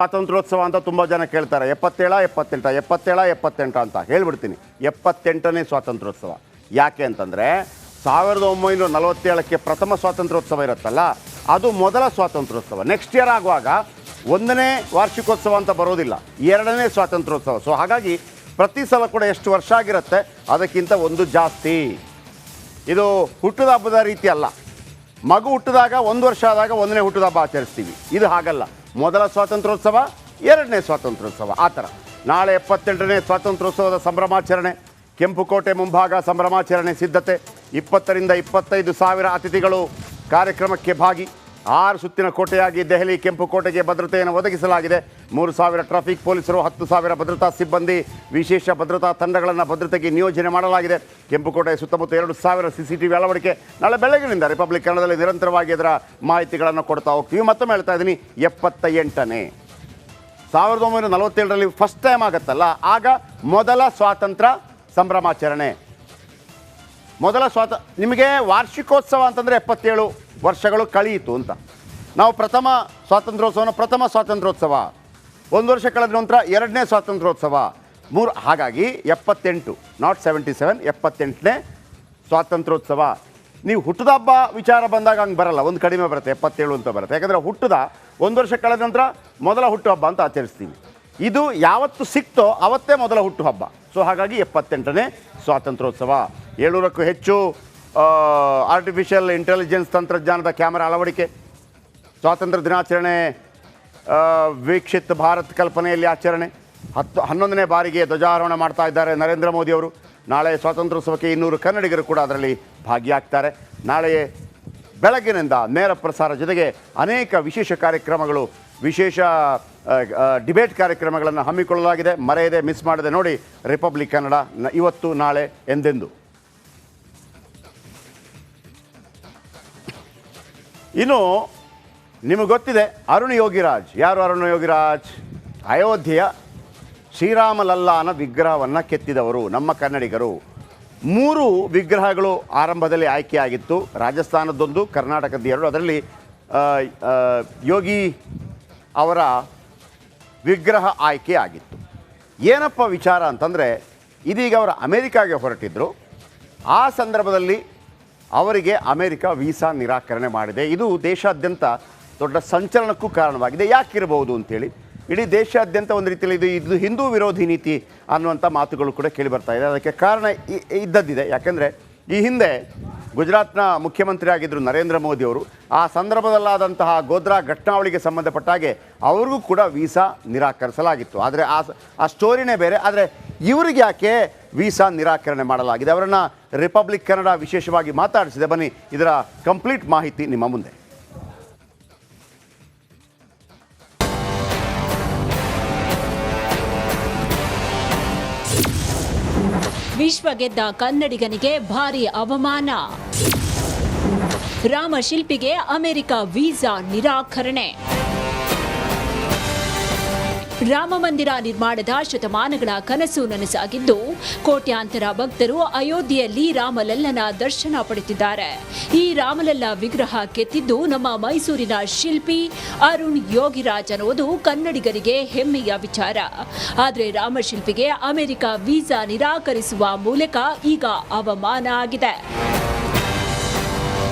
ಸ್ವಾತಂತ್ರ್ಯೋತ್ಸವ ಅಂತ ತುಂಬ ಜನ ಕೇಳ್ತಾರೆ. 77 ಅಂತ ಹೇಳ್ಬಿಡ್ತೀನಿ. 78ನೇ ಸ್ವಾತಂತ್ರ್ಯೋತ್ಸವ. ಯಾಕೆ ಅಂತಂದರೆ 1947ಕ್ಕೆ ಪ್ರಥಮ ಸ್ವಾತಂತ್ರ್ಯೋತ್ಸವ ಇರುತ್ತಲ್ಲ, ಅದು ಮೊದಲ ಸ್ವಾತಂತ್ರ್ಯೋತ್ಸವ. ನೆಕ್ಸ್ಟ್ ಇಯರ್ ಆಗುವಾಗ 1ನೇ ವಾರ್ಷಿಕೋತ್ಸವ ಅಂತ ಬರೋದಿಲ್ಲ, 2ನೇ ಸ್ವಾತಂತ್ರ್ಯೋತ್ಸವ. ಸೊ ಹಾಗಾಗಿ ಪ್ರತಿ ಸಲ ಕೂಡ ಎಷ್ಟು ವರ್ಷ ಆಗಿರುತ್ತೆ ಅದಕ್ಕಿಂತ ಒಂದು ಜಾಸ್ತಿ. ಇದು ಹುಟ್ಟದ ಹಬ್ಬದ ರೀತಿ ಅಲ್ಲ. ಮಗು ಹುಟ್ಟಿದಾಗ 1 ವರ್ಷ ಆದಾಗ 1ನೇ ಹುಟ್ಟದ ಹಬ್ಬ ಆಚರಿಸ್ತೀವಿ. ಇದು ಹಾಗಲ್ಲ, ಮೊದಲ ಸ್ವಾತಂತ್ರ್ಯೋತ್ಸವ 2ನೇ ಸ್ವಾತಂತ್ರ್ಯೋತ್ಸವ ಆ ಥರ. ನಾಳೆ 78ನೇ ಸ್ವಾತಂತ್ರ್ಯೋತ್ಸವದ ಸಂಭ್ರಮಾಚರಣೆ. ಕೆಂಪುಕೋಟೆ ಮುಂಭಾಗ ಸಂಭ್ರಮಾಚರಣೆ ಸಿದ್ಧತೆ. 20 ರಿಂದ 25 ಸಾವಿರ ಅತಿಥಿಗಳು ಕಾರ್ಯಕ್ರಮಕ್ಕೆ ಭಾಗಿ. 6 ಸುತ್ತಿನ ಕೋಟೆಯಾಗಿ ದೆಹಲಿ ಕೆಂಪುಕೋಟೆಗೆ ಭದ್ರತೆಯನ್ನು ಒದಗಿಸಲಾಗಿದೆ. 3,000 ಟ್ರಾಫಿಕ್ ಪೊಲೀಸರು, 10,000 ಭದ್ರತಾ ಸಿಬ್ಬಂದಿ, ವಿಶೇಷ ಭದ್ರತಾ ತಂಡಗಳನ್ನು ಭದ್ರತೆಗೆ ನಿಯೋಜನೆ ಮಾಡಲಾಗಿದೆ. ಕೆಂಪುಕೋಟೆ ಸುತ್ತಮುತ್ತ 2,000 CCTV ಅಳವಡಿಕೆ. ನಾಳೆ ಬೆಳಗಿನಿಂದ ರಿಪಬ್ಲಿಕ್ ಕನ್ನಡದಲ್ಲಿ ನಿರಂತರವಾಗಿ ಇದರ ಮಾಹಿತಿಗಳನ್ನು ಕೊಡ್ತಾ ಹೋಗ್ತೀವಿ. ಮತ್ತೊಮ್ಮೆ ಹೇಳ್ತಾ ಇದ್ದೀನಿ, 78ನೇ 1947ರಲ್ಲಿ ಫಸ್ಟ್ ಟೈಮ್ ಆಗುತ್ತಲ್ಲ, ಆಗ ಮೊದಲ ಸ್ವಾತಂತ್ರ್ಯ ಸಂಭ್ರಮಾಚರಣೆ. ನಿಮಗೆ ವಾರ್ಷಿಕೋತ್ಸವ ಅಂತಂದರೆ 77 ವರ್ಷಗಳು ಕಳೆಯಿತು ಅಂತ. ನಾವು ಪ್ರಥಮ ಸ್ವಾತಂತ್ರ್ಯೋತ್ಸವ 1 ವರ್ಷ ಕಳೆದ ನಂತರ 2ನೇ ಸ್ವಾತಂತ್ರ್ಯೋತ್ಸವ 3. ಹಾಗಾಗಿ 78, ನಾಟ್ 77, 78ನೇ ಸ್ವಾತಂತ್ರ್ಯೋತ್ಸವ. ನೀವು ಹುಟ್ಟದ ಹಬ್ಬ ವಿಚಾರ ಬಂದಾಗ ಹಂಗೆ ಬರಲ್ಲ, ಒಂದು ಕಡಿಮೆ ಬರುತ್ತೆ, 77 ಅಂತ ಬರುತ್ತೆ. ಯಾಕಂದರೆ ಹುಟ್ಟದ 1 ವರ್ಷ ಕಳೆದ ನಂತರ ಮೊದಲ ಹುಟ್ಟುಹಬ್ಬ ಅಂತ ಆಚರಿಸ್ತೀವಿ. ಇದು ಯಾವತ್ತು ಸಿಕ್ತೋ ಅವತ್ತೇ ಮೊದಲ ಹುಟ್ಟುಹಬ್ಬ. ಸೊ ಹಾಗಾಗಿ 78ನೇ ಸ್ವಾತಂತ್ರ್ಯೋತ್ಸವ. 700ಕ್ಕೂ ಹೆಚ್ಚು ಆರ್ಟಿಫಿಷಿಯಲ್ ಇಂಟೆಲಿಜೆನ್ಸ್ ತಂತ್ರಜ್ಞಾನದ ಕ್ಯಾಮರಾ ಅಳವಡಿಕೆ. ಸ್ವಾತಂತ್ರ್ಯ ದಿನಾಚರಣೆ ವೀಕ್ಷಿತ್ ಭಾರತ್ ಕಲ್ಪನೆಯಲ್ಲಿ ಆಚರಣೆ. 11ನೇ ಬಾರಿಗೆ ಧ್ವಜಾರೋಹಣ ಮಾಡ್ತಾ ಇದ್ದಾರೆ ನರೇಂದ್ರ ಮೋದಿ ಅವರು. ನಾಳೆ ಸ್ವಾತಂತ್ರ್ಯೋತ್ಸವಕ್ಕೆ 200 ಕನ್ನಡಿಗರು ಕೂಡ ಅದರಲ್ಲಿ ಭಾಗಿಯಾಗ್ತಾರೆ. ನಾಳೆ ಬೆಳಗ್ಗಿನಿಂದ ನೇರ ಪ್ರಸಾರ ಜೊತೆಗೆ ಅನೇಕ ವಿಶೇಷ ಕಾರ್ಯಕ್ರಮಗಳು, ವಿಶೇಷ ಡಿಬೇಟ್ ಕಾರ್ಯಕ್ರಮಗಳನ್ನು ಹಮ್ಮಿಕೊಳ್ಳಲಾಗಿದೆ. ಮರೆಯದೆ, ಮಿಸ್ ಮಾಡದೆ ನೋಡಿ ರಿಪಬ್ಲಿಕ್ ಕನ್ನಡ ಇವತ್ತು, ನಾಳೆ, ಎಂದೆಂದು. ಇನ್ನು ನಿಮಗೆ ಗೊತ್ತಿದೆ, ಅರುಣ್ ಯೋಗಿರಾಜ್. ಯಾರು ಅರುಣ್ ಯೋಗಿರಾಜ್? ಅಯೋಧ್ಯೆಯ ಶ್ರೀರಾಮಲಲ್ಲಾನ ವಿಗ್ರಹವನ್ನು ಕೆತ್ತಿದವರು ನಮ್ಮ ಕನ್ನಡಿಗರು. 3 ವಿಗ್ರಹಗಳು ಆರಂಭದಲ್ಲಿ ಆಯ್ಕೆಯಾಗಿತ್ತು. ರಾಜಸ್ಥಾನದ್ದೊಂದು, ಕರ್ನಾಟಕದ 2. ಅದರಲ್ಲಿ ಯೋಗಿ ಅವರ ವಿಗ್ರಹ ಆಯ್ಕೆ ಆಗಿತ್ತು. ಏನಪ್ಪ ವಿಚಾರ ಅಂತಂದರೆ, ಇದೀಗ ಅವರು ಅಮೇರಿಕಾಗೆ ಹೊರಟಿದ್ದರು. ಆ ಸಂದರ್ಭದಲ್ಲಿ ಅವರಿಗೆ ಅಮೇರಿಕ ವೀಸಾ ನಿರಾಕರಣೆ ಮಾಡಿದೆ. ಇದು ದೇಶಾದ್ಯಂತ ದೊಡ್ಡ ಸಂಚಲನಕ್ಕೂ ಕಾರಣವಾಗಿದೆ. ಯಾಕಿರಬಹುದು ಅಂತೇಳಿ ಇಡೀ ದೇಶಾದ್ಯಂತ ಒಂದು ರೀತಿಯಲ್ಲಿ ಇದು ಹಿಂದೂ ವಿರೋಧಿ ನೀತಿ ಅನ್ನುವಂಥ ಮಾತುಗಳು ಕೂಡ ಕೇಳಿಬರ್ತಾ ಇದೆ. ಅದಕ್ಕೆ ಕಾರಣ ಇದ್ದದ್ದಿದೆ. ಯಾಕೆಂದರೆ ಈ ಹಿಂದೆ ಗುಜರಾತ್ನ ಮುಖ್ಯಮಂತ್ರಿ ಆಗಿದ್ದರು ನರೇಂದ್ರ ಮೋದಿ ಅವರು. ಆ ಸಂದರ್ಭದಲ್ಲಾದಂತಹ ಗೋಧ್ರಾ ಘಟನಾವಳಿಗೆ ಸಂಬಂಧಪಟ್ಟ ಹಾಗೆ ಅವ್ರಿಗೂ ಕೂಡ ವೀಸಾ ನಿರಾಕರಿಸಲಾಗಿತ್ತು. ಆದರೆ ಆ ಸ್ಟೋರಿನೇ ಬೇರೆ. ಆದರೆ ಇವರಿಗೆ ಯಾಕೆ ವೀಸಾ ನಿರಾಕರಣೆ ಮಾಡಲಾಗಿದೆ? ಅವರನ್ನು ರಿಪಬ್ಲಿಕ್ ಕನ್ನಡ ವಿಶೇಷವಾಗಿ ಮಾತಾಡಿಸಿದೆ. ಬನ್ನಿ, ಇದರ ಕಂಪ್ಲೀಟ್ ಮಾಹಿತಿ ನಿಮ್ಮ ಮುಂದೆ. ವಿಶ್ವ ಗೆದ್ದ ಕನ್ನಡಿಗನಿಗೆ ಭಾರಿ ಅವಮಾನ. ರಾಮಶಿಲ್ಪಿಗೆ ಅಮೆರಿಕ ವೀಸಾ ನಿರಾಕರಣೆ. ರಾಮ ಮಂದಿರ ನಿರ್ಮಾಣದ ಶತಮಾನಗಳ ಕನಸು ನನಸಾಗಿದ್ದು, ಕೋಟ್ಯಾಂತರ ಭಕ್ತರು ಅಯೋಧ್ಯೆಯಲ್ಲಿ ರಾಮಲಲ್ಲನ ದರ್ಶನ ಪಡೆದಿದ್ದಾರೆ. ಈ ರಾಮಲಲ್ಲ ವಿಗ್ರಹ ಕೆತ್ತಿದ್ದು ನಮ್ಮ ಮೈಸೂರಿನ ಶಿಲ್ಪಿ ಅರುಣ್ ಯೋಗಿರಾಜ್ ಅನ್ನೋದು ಕನ್ನಡಿಗರಿಗೆ ಹೆಮ್ಮೆಯ ವಿಚಾರ. ಆದರೆ ರಾಮಶಿಲ್ಪಿಗೆ ಅಮೆರಿಕ ವೀಸಾ ನಿರಾಕರಿಸುವ ಮೂಲಕ ಈಗ ಅವಮಾನ ಆಗಿದೆ.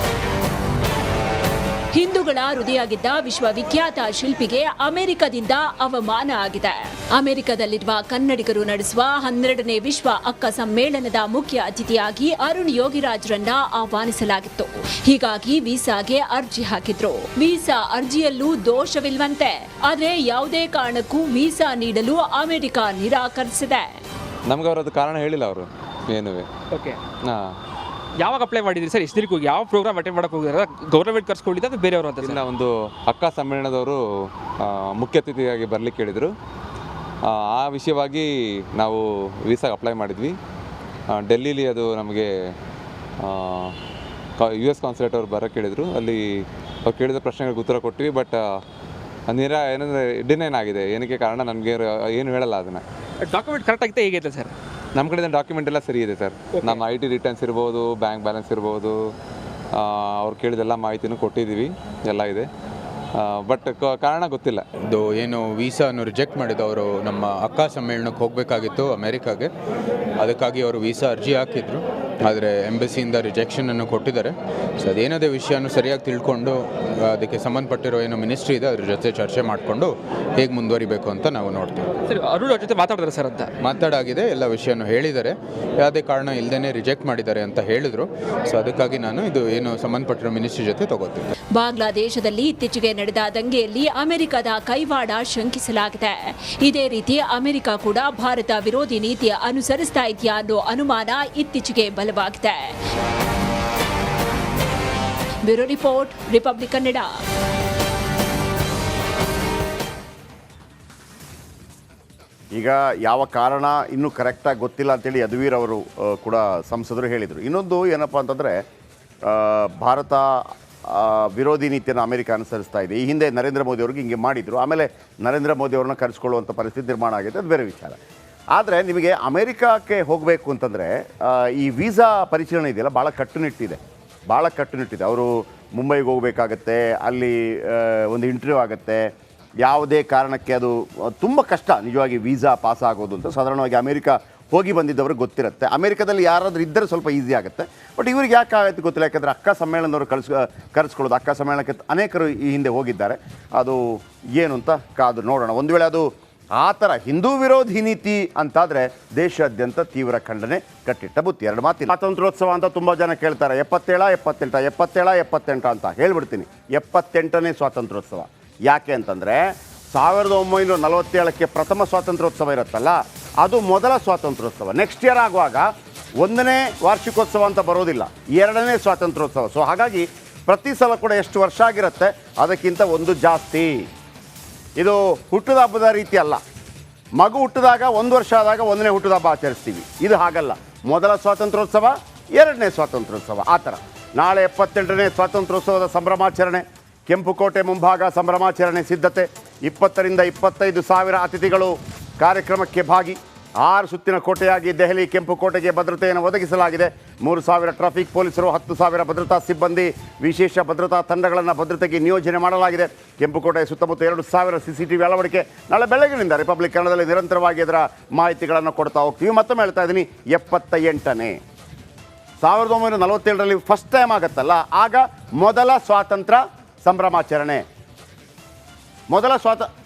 ಹಿಂದೂಗಳ ಹೃದಯಾಗಿದ್ದ ವಿಶ್ವವಿಖ್ಯಾತ ಶಿಲ್ಪಿಗೆ ಅಮೆರಿಕದಿಂದ ಅವಮಾನ ಆಗಿದೆ. ಅಮೆರಿಕದಲ್ಲಿರುವ ಕನ್ನಡಿಗರು ನಡೆಸುವ 12ನೇ ವಿಶ್ವ ಅಕ್ಕ ಸಮ್ಮೇಳನದ ಮುಖ್ಯ ಅತಿಥಿಯಾಗಿ ಅರುಣ್ ಯೋಗಿರಾಜ್ರನ್ನ ಆಹ್ವಾನಿಸಲಾಗಿತ್ತು. ಹೀಗಾಗಿ ವೀಸಾಗೆ ಅರ್ಜಿ ಹಾಕಿದ್ರು. ವೀಸಾ ಅರ್ಜಿಯಲ್ಲೂ ದೋಷವಿಲ್ವಂತೆ. ಆದರೆ ಯಾವುದೇ ಕಾರಣಕ್ಕೂ ವೀಸಾ ನೀಡಲು ಅಮೆರಿಕ ನಿರಾಕರಿಸಿದೆ. ನಮ್ಗೆ ಅವರದ್ದು ಕಾರಣ ಹೇಳಿಲ್ಲ ಅವರು ಏನುವೆ. ಓಕೆ, ಯಾವಾಗ ಅಪ್ಲೈ ಮಾಡಿದ್ರಿ ಸರ್? ಎಷ್ಟು ದಿನಕ್ಕೆ ಯಾವ ಪ್ರೋಗ್ರಾಮ್ ಅಟೆಂಡ್ ಮಾಡಕ್ಕೆ ಹೋಗಿದ್ರೆ ಗೌರ್ಮೆಂಟ್ ಕರ್ಸ್ಕೊಂಡಿದ್ದ ಅದು ಬೇರೆಯವರು ಅಂತ? ಇಲ್ಲ, ಒಂದು ಅಕ್ಕ ಸಮ್ಮೇಳನದವರು ಮುಖ್ಯ ಅತಿಥಿಯಾಗಿ ಬರಲಿಕ್ಕೆ ಹೇಳಿದರು. ಆ ವಿಷಯವಾಗಿ ನಾವು ವೀಸಾಗೆ ಅಪ್ಲೈ ಮಾಡಿದ್ವಿ. ಡೆಲ್ಲಿಲಿ ಅದು ನಮಗೆ US ಕಾನ್ಸುಲೇಟ್ ಅವರು ಬರೋಕ್ಕೆ ಹೇಳಿದರು. ಅಲ್ಲಿ ಅವ್ರು ಕೇಳಿದ ಪ್ರಶ್ನೆಗಳಿಗೆ ಉತ್ತರ ಕೊಟ್ವಿ. ಬಟ್ ಏನಂದರೆ ಡಿನೈನ್ ಆಗಿದೆ. ಏನಕ್ಕೆ ಕಾರಣ ನನಗೆ ಏನು ಹೇಳಲ್ಲ. ಅದನ್ನು ಡಾಕ್ಯುಮೆಂಟ್ ಕರೆಕ್ಟ್ ಆಗಿದೆ ಹೇಗಿದೆ ಸರ್? ನಮ್ಮ ಕಡೆಯಿಂದ ಡಾಕ್ಯುಮೆಂಟ್ ಎಲ್ಲ ಸರಿ ಇದೆ ಸರ್. ನಮ್ಮ IT ರಿಟರ್ನ್ಸ್ ಇರ್ಬೋದು, ಬ್ಯಾಂಕ್ ಬ್ಯಾಲೆನ್ಸ್ ಇರ್ಬೋದು, ಅವ್ರು ಕೇಳಿದೆಲ್ಲ ಮಾಹಿತಿನೂ ಕೊಟ್ಟಿದ್ದೀವಿ, ಎಲ್ಲ ಇದೆ. ಬಟ್ ಕಾರಣ ಗೊತ್ತಿಲ್ಲ. ಇದು ಏನು ವೀಸಾನು ರಿಜೆಕ್ಟ್ ಮಾಡಿದ್ದು, ಅವರು ನಮ್ಮ ಅಕ್ಕ ಸಮ್ಮೇಳನಕ್ಕೆ ಹೋಗಬೇಕಾಗಿತ್ತು ಅಮೇರಿಕಾಗೆ, ಅದಕ್ಕಾಗಿ ಅವರು ವೀಸಾ ಅರ್ಜಿ ಹಾಕಿದ್ರು. ಆದರೆ ಎಂಬಸಿಯಿಂದ ರಿಜೆಕ್ಷನನ್ನು ಕೊಟ್ಟಿದ್ದಾರೆ. ಸೊ ಅದೇನದೇ ವಿಷಯನೂ ಸರಿಯಾಗಿ ತಿಳ್ಕೊಂಡು ಅದಕ್ಕೆ ಸಂಬಂಧಪಟ್ಟಿರೋ ಏನೋ ಮಿನಿಸ್ಟ್ರಿ ಇದೆ ಅದ್ರ ಜೊತೆ ಚರ್ಚೆ ಮಾಡಿಕೊಂಡು ಹೇಗೆ ಮುಂದುವರಿಬೇಕು ಅಂತ ನಾವು ನೋಡ್ತೀವಿ. ಸರ್ ಅರುಣ್ ಅವ್ರ ಜೊತೆ ಮಾತಾಡಿದ್ರೆ ಸರ್ ಅಂತ ಮಾತಾಡಾಗಿದೆ, ಎಲ್ಲ ವಿಷಯನೂ ಹೇಳಿದ್ದಾರೆ. ಯಾವುದೇ ಕಾರಣ ಇಲ್ಲದೇ ರಿಜೆಕ್ಟ್ ಮಾಡಿದ್ದಾರೆ ಅಂತ ಹೇಳಿದರು. ಸೊ ಅದಕ್ಕಾಗಿ ನಾನು ಇದು ಏನು ಸಂಬಂಧಪಟ್ಟಿರೋ ಮಿನಿಸ್ಟ್ರಿ ಜೊತೆ ತಗೋತೀನಿ. ಬಾಂಗ್ಲಾದೇಶದಲ್ಲಿ ಇತ್ತೀಚೆಗೆ ನಡೆದ ದಂಗೆಯಲ್ಲಿ ಅಮೆರಿಕದ ಕೈವಾಡ ಶಂಕಿಸಲಾಗಿದೆ. ಇದೇ ರೀತಿ ಅಮೆರಿಕ ಕೂಡ ಭಾರತ ವಿರೋಧಿ ನೀತಿ ಅನುಸರಿಸ್ತಾ ಇದೆಯಾ ಅನ್ನೋ ಅನುಮಾನ ಇತ್ತೀಚೆಗೆ ಬಲವಾಗಿದೆ. Bureau report, Republic Kannada. ಈಗ ಯಾವ ಕಾರಣ ಇನ್ನೂ ಕರೆಕ್ಟಾಗಿ ಗೊತ್ತಿಲ್ಲ ಅಂತೇಳಿ ಯದುವೀರ್ ಅವರು ಕೂಡ ಸಂಸದರು ಹೇಳಿದರು. ಇನ್ನೊಂದು ಏನಪ್ಪ ಅಂತಂದರೆ ಭಾರತ ವಿರೋಧಿ ನೀತಿಯನ್ನು ಅಮೆರಿಕ ಅನುಸರಿಸ್ತಾ ಇದೆ. ಈ ಹಿಂದೆ ನರೇಂದ್ರ ಮೋದಿ ಅವ್ರಿಗೆ ಹಿಂಗೆ ಮಾಡಿದರು, ಆಮೇಲೆ ನರೇಂದ್ರ ಮೋದಿ ಅವ್ರನ್ನ ಕರೆಸ್ಕೊಳ್ಳುವಂಥ ಪರಿಸ್ಥಿತಿ ನಿರ್ಮಾಣ ಆಗಿದೆ, ಅದು ಬೇರೆ ವಿಚಾರ. ಆದರೆ ನಿಮಗೆ ಅಮೆರಿಕಕ್ಕೆ ಹೋಗಬೇಕು ಅಂತಂದರೆ ಈ ವೀಸಾ ಪರಿಶೀಲನೆ ಇದೆಯಲ್ಲ ಭಾಳ ಕಟ್ಟುನಿಟ್ಟಿದೆ. ಅವರು ಮುಂಬೈಗೆ ಹೋಗಬೇಕಾಗತ್ತೆ, ಅಲ್ಲಿ ಒಂದು ಇಂಟರ್ವ್ಯೂ ಆಗುತ್ತೆ. ಯಾವುದೇ ಕಾರಣಕ್ಕೆ ಅದು ತುಂಬ ಕಷ್ಟ ನಿಜವಾಗಿ ವೀಸಾ ಪಾಸ್ ಆಗೋದು ಅಂತ. ಸಾಧಾರಣವಾಗಿ ಅಮೆರಿಕ ಹೋಗಿ ಬಂದಿದ್ದವ್ರಿಗೆ ಗೊತ್ತಿರುತ್ತೆ. ಅಮೆರಿಕದಲ್ಲಿ ಯಾರಾದರೂ ಇದ್ದರೆ ಸ್ವಲ್ಪ ಈಸಿ ಆಗುತ್ತೆ. ಬಟ್ ಇವ್ರಿಗೆ ಯಾಕೆ ಆಗುತ್ತೆ ಗೊತ್ತಿಲ್ಲ, ಯಾಕಂದರೆ ಅಕ್ಕ ಸಮ್ಮೇಳನದವರು ಕರೆಸ್ಕೊಳ್ಳೋದು. ಅಕ್ಕ ಸಮ್ಮೇಳನಕ್ಕೆ ಅನೇಕರು ಈ ಹಿಂದೆ ಹೋಗಿದ್ದಾರೆ. ಅದು ಏನು ಅಂತ ಕಾದು ನೋಡೋಣ. ಒಂದು ವೇಳೆ ಅದು ಆ ಥರ ಹಿಂದೂ ವಿರೋಧಿ ನೀತಿ ಅಂತಾದರೆ ದೇಶಾದ್ಯಂತ ತೀವ್ರ ಖಂಡನೆ, ಕಟ್ಟಿಟ್ಟ ಬುತ್ತಿ. ಎರಡು ಮಾತಿಲ್ಲ. ಸ್ವಾತಂತ್ರ್ಯೋತ್ಸವ ಅಂತ ತುಂಬ ಜನ ಕೇಳ್ತಾರೆ. 77 ಅಂತ ಹೇಳ್ಬಿಡ್ತೀನಿ. 78ನೇ ಸ್ವಾತಂತ್ರ್ಯೋತ್ಸವ. ಯಾಕೆ ಅಂತಂದರೆ 1947ಕ್ಕೆ ಪ್ರಥಮ ಸ್ವಾತಂತ್ರ್ಯೋತ್ಸವ ಇರುತ್ತಲ್ಲ, ಅದು ಮೊದಲ ಸ್ವಾತಂತ್ರ್ಯೋತ್ಸವ. ನೆಕ್ಸ್ಟ್ ಇಯರ್ ಆಗುವಾಗ 1ನೇ ವಾರ್ಷಿಕೋತ್ಸವ ಅಂತ ಬರೋದಿಲ್ಲ, 2ನೇ ಸ್ವಾತಂತ್ರ್ಯೋತ್ಸವ. ಸೊ ಹಾಗಾಗಿ ಪ್ರತಿ ಸಲ ಕೂಡ ಎಷ್ಟು ವರ್ಷ ಆಗಿರುತ್ತೆ ಅದಕ್ಕಿಂತ ಒಂದು ಜಾಸ್ತಿ. ಇದು ಹುಟ್ಟದ ಹಬ್ಬದ ರೀತಿ ಅಲ್ಲ. ಮಗು ಹುಟ್ಟಿದಾಗ 1 ವರ್ಷ ಆದಾಗ 1ನೇ ಹುಟ್ಟದ ಹಬ್ಬ ಆಚರಿಸ್ತೀವಿ. ಇದು ಹಾಗಲ್ಲ. ಮೊದಲ ಸ್ವಾತಂತ್ರ್ಯೋತ್ಸವ, 2ನೇ ಸ್ವಾತಂತ್ರ್ಯೋತ್ಸವ, ಆ ಥರ. ನಾಳೆ 78ನೇ ಸ್ವಾತಂತ್ರ್ಯೋತ್ಸವದ ಸಂಭ್ರಮಾಚರಣೆ. ಕೆಂಪುಕೋಟೆ ಮುಂಭಾಗ ಸಂಭ್ರಮಾಚರಣೆ ಸಿದ್ಧತೆ. 20 ರಿಂದ 25 ಸಾವಿರ ಅತಿಥಿಗಳು ಕಾರ್ಯಕ್ರಮಕ್ಕೆ ಭಾಗಿ. 6 ಸುತ್ತಿನ ಕೋಟೆಯಾಗಿ ದೆಹಲಿ ಕೆಂಪುಕೋಟೆಗೆ ಭದ್ರತೆಯನ್ನು ಒದಗಿಸಲಾಗಿದೆ. 3,000 ಟ್ರಾಫಿಕ್ ಪೊಲೀಸರು, 10,000 ಭದ್ರತಾ ಸಿಬ್ಬಂದಿ, ವಿಶೇಷ ಭದ್ರತಾ ತಂಡಗಳನ್ನು ಭದ್ರತೆಗೆ ನಿಯೋಜನೆ ಮಾಡಲಾಗಿದೆ. ಕೆಂಪುಕೋಟೆ ಸುತ್ತಮುತ್ತ 2,000 CCTV ಅಳವಡಿಕೆ. ನಾಳೆ ಬೆಳಗಿನಿಂದ ರಿಪಬ್ಲಿಕ್ ಕನ್ನಡದಲ್ಲಿ ನಿರಂತರವಾಗಿ ಇದರ ಮಾಹಿತಿಗಳನ್ನು ಕೊಡ್ತಾ ಹೋಗ್ತೀವಿ. ಮತ್ತೊಮ್ಮೆ ಹೇಳ್ತಾ ಇದ್ದೀನಿ, 78ನೇ 1947ರಲ್ಲಿ ಫಸ್ಟ್ ಟೈಮ್ ಆಗುತ್ತಲ್ಲ, ಆಗ ಮೊದಲ ಸ್ವಾತಂತ್ರ್ಯ ಸಂಭ್ರಮಾಚರಣೆ.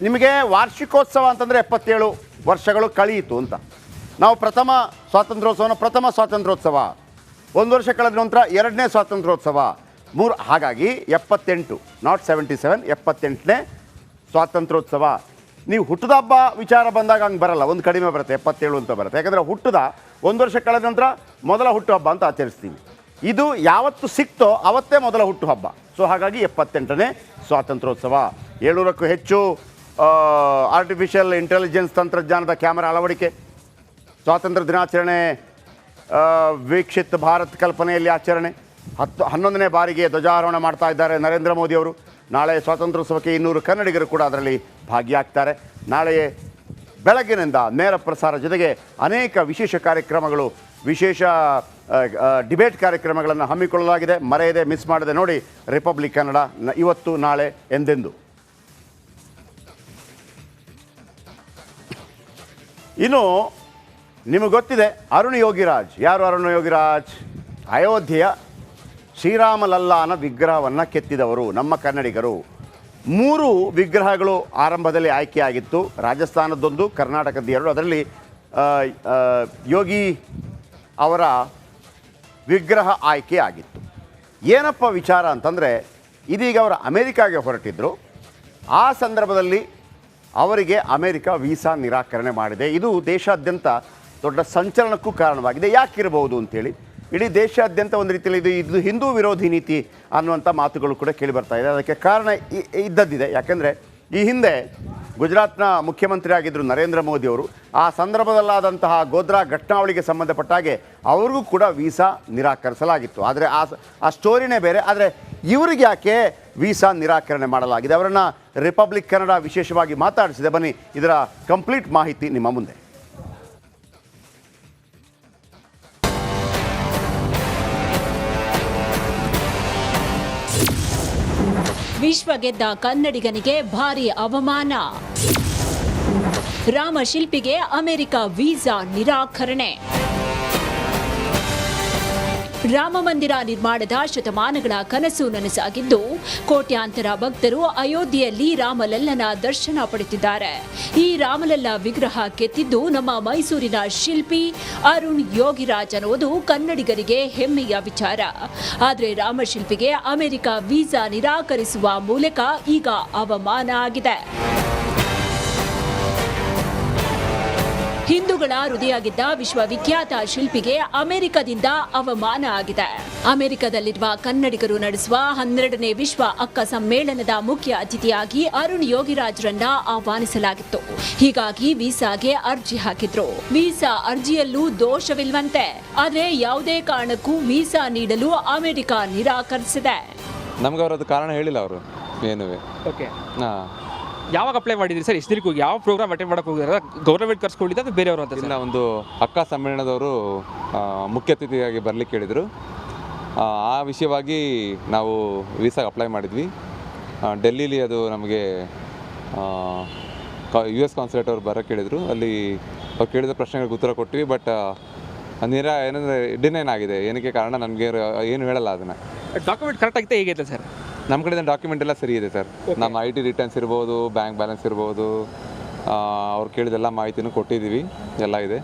ನಿಮಗೆ ವಾರ್ಷಿಕೋತ್ಸವ ಅಂತಂದರೆ 77 ವರ್ಷಗಳು ಕಳೆಯಿತು ಅಂತ. ನಾವು ಪ್ರಥಮ ಸ್ವಾತಂತ್ರ್ಯೋತ್ಸವ 1 ವರ್ಷ ಕಳೆದ ನಂತರ 2ನೇ ಸ್ವಾತಂತ್ರ್ಯೋತ್ಸವ, 3. ಹಾಗಾಗಿ 78, ನಾಟ್ 77, 78ನೇ ಸ್ವಾತಂತ್ರ್ಯೋತ್ಸವ. ನೀವು ಹುಟ್ಟದ ಹಬ್ಬ ವಿಚಾರ ಬಂದಾಗ ಹಂಗೆ ಬರಲ್ಲ, ಒಂದು ಕಡಿಮೆ ಬರುತ್ತೆ, 77 ಅಂತ ಬರುತ್ತೆ. ಯಾಕಂದರೆ ಹುಟ್ಟದ 1 ವರ್ಷ ಕಳೆದ ನಂತರ ಮೊದಲ ಹುಟ್ಟುಹಬ್ಬ ಅಂತ ಆಚರಿಸ್ತೀವಿ. ಇದು ಯಾವತ್ತು ಸಿಕ್ತೋ ಅವತ್ತೇ ಮೊದಲ ಹುಟ್ಟುಹಬ್ಬ. ಸೊ ಹಾಗಾಗಿ 78ನೇ ಸ್ವಾತಂತ್ರ್ಯೋತ್ಸವ. 700ಕ್ಕೂ ಹೆಚ್ಚು ಆರ್ಟಿಫಿಷಿಯಲ್ ಇಂಟೆಲಿಜೆನ್ಸ್ ತಂತ್ರಜ್ಞಾನದ ಕ್ಯಾಮರಾ ಅಳವಡಿಕೆ. ಸ್ವಾತಂತ್ರ್ಯ ದಿನಾಚರಣೆ ವೀಕ್ಷಿತ್ ಭಾರತ್ ಕಲ್ಪನೆಯಲ್ಲಿ ಆಚರಣೆ. 11ನೇ ಬಾರಿಗೆ ಧ್ವಜಾರೋಹಣ ಮಾಡ್ತಾ ಇದ್ದಾರೆ ನರೇಂದ್ರ ಮೋದಿ ಅವರು. ನಾಳೆ ಸ್ವಾತಂತ್ರ್ಯೋತ್ಸವಕ್ಕೆ 200 ಕನ್ನಡಿಗರು ಕೂಡ ಅದರಲ್ಲಿ ಭಾಗಿಯಾಗ್ತಾರೆ. ನಾಳೆ ಬೆಳಗ್ಗಿನಿಂದ ನೇರ ಪ್ರಸಾರ ಜೊತೆಗೆ ಅನೇಕ ವಿಶೇಷ ಕಾರ್ಯಕ್ರಮಗಳು, ವಿಶೇಷ ಡಿಬೇಟ್ ಕಾರ್ಯಕ್ರಮಗಳನ್ನು ಹಮ್ಮಿಕೊಳ್ಳಲಾಗಿದೆ. ಮರೆಯದೆ, ಮಿಸ್ ಮಾಡದೆ ನೋಡಿ ರಿಪಬ್ಲಿಕ್ ಕನ್ನಡ. ಇವತ್ತು ನಾಳೆ ಎಂದೆಂದು. ಇನ್ನು ನಿಮಗೆ ಗೊತ್ತಿದೆ ಅರುಣ್ ಯೋಗಿರಾಜ್. ಯಾರು ಅರುಣ್ ಯೋಗಿರಾಜ್? ಅಯೋಧ್ಯೆಯ ಶ್ರೀರಾಮಲಲ್ಲಾನ ವಿಗ್ರಹವನ್ನು ಕೆತ್ತಿದವರು ನಮ್ಮ ಕನ್ನಡಿಗರು. 3 ವಿಗ್ರಹಗಳು ಆರಂಭದಲ್ಲಿ ಆಯ್ಕೆಯಾಗಿತ್ತು. ರಾಜಸ್ಥಾನದ್ದೊಂದು, ಕರ್ನಾಟಕದ 2. ಅದರಲ್ಲಿ ಯೋಗಿ ಅವರ ವಿಗ್ರಹ ಆಯ್ಕೆ ಆಗಿತ್ತು. ಏನಪ್ಪ ವಿಚಾರ ಅಂತಂದರೆ, ಇದೀಗ ಅವರು ಅಮೇರಿಕಾಗೆ ಹೊರಟಿದ್ದರು. ಆ ಸಂದರ್ಭದಲ್ಲಿ ಅವರಿಗೆ ಅಮೇರಿಕ ವೀಸಾ ನಿರಾಕರಣೆ ಮಾಡಿದೆ. ಇದು ದೇಶಾದ್ಯಂತ ದೊಡ್ಡ ಸಂಚಲನಕ್ಕೂ ಕಾರಣವಾಗಿದೆ. ಯಾಕಿರಬಹುದು ಅಂತೇಳಿ ಇಡೀ ದೇಶಾದ್ಯಂತ ಒಂದು ರೀತಿಯಲ್ಲಿ ಇದು ಹಿಂದೂ ವಿರೋಧಿ ನೀತಿ ಅನ್ನುವಂಥ ಮಾತುಗಳು ಕೂಡ ಕೇಳಿಬರ್ತಾ ಇದೆ. ಅದಕ್ಕೆ ಕಾರಣ ಇದ್ದದ್ದಿದೆ. ಯಾಕೆಂದರೆ ಈ ಹಿಂದೆ ಗುಜರಾತ್ನ ಮುಖ್ಯಮಂತ್ರಿ ಆಗಿದ್ದರು ನರೇಂದ್ರ ಮೋದಿ ಅವರು. ಆ ಸಂದರ್ಭದಲ್ಲಾದಂತಹ ಗೋಧ್ರಾ ಘಟನಾವಳಿಗೆ ಸಂಬಂಧಪಟ್ಟ ಹಾಗೆ ಅವ್ರಿಗೂ ಕೂಡ ವೀಸಾ ನಿರಾಕರಿಸಲಾಗಿತ್ತು. ಆದರೆ ಆ ಸ್ಟೋರಿನೇ ಬೇರೆ. ಆದರೆ ಇವ್ರಿಗೆ ಯಾಕೆ ವೀಸಾ ನಿರಾಕರಣೆ ಮಾಡಲಾಗಿದೆ, ಅವರನ್ನು ರಿಪಬ್ಲಿಕ್ ಕನ್ನಡ ವಿಶೇಷವಾಗಿ ಮಾತಾಡಿಸಿದೆ. ಬನ್ನಿ, ಇದರ ಕಂಪ್ಲೀಟ್ ಮಾಹಿತಿ ನಿಮ್ಮ ಮುಂದೆ. ವಿಶ್ವ ಗೆದ್ದ ಕನ್ನಡಿಗನಿಗೆ ಭಾರಿ ಅವಮಾನ. ರಾಮಶಿಲ್ಪಿಗೆ ಅಮೆರಿಕ ವೀಸಾ ನಿರಾಕರಣೆ. ರಾಮ ಮಂದಿರ ನಿರ್ಮಾಣದ ಶತಮಾನಗಳ ಕನಸು ನನಸಾಗಿದ್ದು, ಕೋಟ್ಯಾಂತರ ಭಕ್ತರು ಅಯೋಧ್ಯೆಯಲ್ಲಿ ರಾಮಲಲ್ಲನ ದರ್ಶನ ಪಡೆದಿದ್ದಾರೆ. ಈ ರಾಮಲಲ್ಲ ವಿಗ್ರಹ ಕೆತ್ತಿದ್ದು ನಮ್ಮ ಮೈಸೂರಿನ ಶಿಲ್ಪಿ ಅರುಣ್ ಯೋಗಿರಾಜ್ ಅನ್ನೋದು ಕನ್ನಡಿಗರಿಗೆ ಹೆಮ್ಮೆಯ ವಿಚಾರ. ಆದರೆ ರಾಮಶಿಲ್ಪಿಗೆ ಅಮೆರಿಕ ವೀಸಾ ನಿರಾಕರಿಸುವ ಮೂಲಕ ಈಗ ಅವಮಾನ ಆಗಿದೆ. ಹಿಂದೂಗಳ ಹೃದಯಾಗಿದ್ದ ವಿಶ್ವವಿಖ್ಯಾತ ಶಿಲ್ಪಿಗೆ ಅಮೆರಿಕದಿಂದ ಅವಮಾನ ಆಗಿದೆ. ಅಮೆರಿಕದಲ್ಲಿರುವ ಕನ್ನಡಿಗರು ನಡೆಸುವ 12ನೇ ವಿಶ್ವ ಅಕ್ಕ ಸಮ್ಮೇಳನದ ಮುಖ್ಯ ಅತಿಥಿಯಾಗಿ ಅರುಣ್ ಯೋಗಿರಾಜ್ರನ್ನ ಆಹ್ವಾನಿಸಲಾಗಿತ್ತು. ಹೀಗಾಗಿ ವೀಸಾಗೆ ಅರ್ಜಿ ಹಾಕಿದ್ರು. ವೀಸಾ ಅರ್ಜಿಯಲ್ಲೂ ದೋಷವಿಲ್ವಂತೆ. ಆದರೆ ಯಾವುದೇ ಕಾರಣಕ್ಕೂ ವೀಸಾ ನೀಡಲು ಅಮೆರಿಕ ನಿರಾಕರಿಸಿದೆ. ನಮ್ಗೆ ಅವರದ್ದು ಕಾರಣ ಹೇಳಿಲ್ಲ ಅವರು ಏನುವೆ. ಓಕೆ, ಹಾಂ, ಯಾವಾಗ ಅಪ್ಲೈ ಮಾಡಿದ್ರಿ ಸರ್? ಎಷ್ಟು ದಿನಕ್ಕೆ ಹೋಗಿ ಯಾವ ಪ್ರೋಗ್ರಾಮ್ ಅಟೆಂಡ್ ಮಾಡಕ್ಕೆ ಹೋಗಿದ್ರೆ ಗೌರ್ಮೆಂಟ್ ಕರ್ಸ್ಕೊಂಡಿದ್ದ ಅಥವಾ ಬೇರೆಯವರು ಅಂತ? ಇಲ್ಲ, ಒಂದು ಅಕ್ಕ ಸಮ್ಮೇಳನದವರು ಮುಖ್ಯ ಅತಿಥಿಯಾಗಿ ಬರಲಿಕ್ಕೆ ಹೇಳಿದರು. ಆ ವಿಷಯವಾಗಿ ನಾವು ವೀಸಾಗೆ ಅಪ್ಲೈ ಮಾಡಿದ್ವಿ. ಡೆಲ್ಲೀಲಿ ಅದು ನಮಗೆ US ಕಾನ್ಸುಲೇಟ್ ಅವರು ಬರೋಕ್ಕೆ ಹೇಳಿದರು. ಅಲ್ಲಿ ಅವ್ರು ಕೇಳಿದ ಪ್ರಶ್ನೆಗಳಿಗೆ ಉತ್ತರ ಕೊಟ್ವಿ. ಬಟ್ ಏನಂದರೆ ಡಿನೈನ್ ಆಗಿದೆ. ಏನಕ್ಕೆ ಕಾರಣ ನನಗೆ ಏನು ಹೇಳಲ್ಲ ಅದನ್ನು. ಡಾಕ್ಯುಮೆಂಟ್ ಕರೆಕ್ಟ್ ಆಗಿದೆ ಹೇಗಿದೆ ಸರ್? ನಮ್ಮ ಕಡೆಯಿಂದ ಡಾಕ್ಯುಮೆಂಟ್ ಎಲ್ಲ ಸರಿ ಇದೆ ಸರ್. ನಮ್ಮ IT ರಿಟರ್ನ್ಸ್ ಇರ್ಬೋದು, ಬ್ಯಾಂಕ್ ಬ್ಯಾಲೆನ್ಸ್ ಇರ್ಬೋದು, ಅವ್ರು ಕೇಳಿದೆಲ್ಲ ಮಾಹಿತಿನೂ ಕೊಟ್ಟಿದ್ದೀವಿ, ಎಲ್ಲ ಇದೆ.